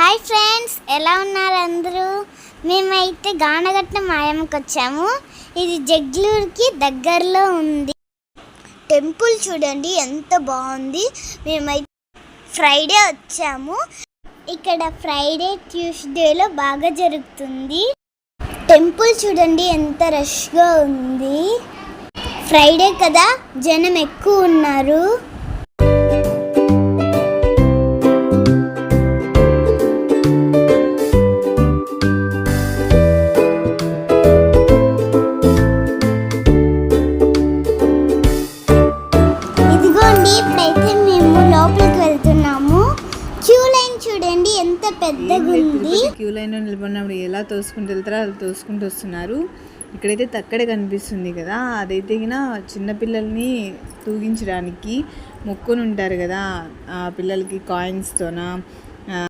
Hi friends, ఎలా ఉన్నారు అందరూ? మేమైతే గానగట్ట మాయమ్మకి వచ్చాము. ఇది జగ్లూరుకి దగ్గరలో ఉంది. టెంపుల్ చూడండి ఎంత బాగుంది. మేమైతే ఫ్రైడే వచ్చాము. ఇక్కడ ఫ్రైడే ట్యూస్డేలో బాగా జరుగుతుంది. టెంపుల్ చూడండి ఎంత రష్గా ఉంది. ఫ్రైడే కదా, జనం ఎక్కువ ఉన్నారు. ఇప్పుడైతే మేము లోపలికి వెళ్తున్నాము. క్యూ లైన్ చూడండి ఎంత పెద్దగా ఉంది. క్యూ లైన్లో నిలబడినప్పుడు ఎలా తోసుకుంటూ వెళ్తారో అలా తోసుకుంటూ వస్తున్నారు. ఇక్కడైతే తక్కడే కనిపిస్తుంది కదా, అదైతే చిన్నపిల్లల్ని తూగించడానికి మొక్కుని ఉంటారు కదా, ఆ పిల్లలకి కాయిన్స్తోన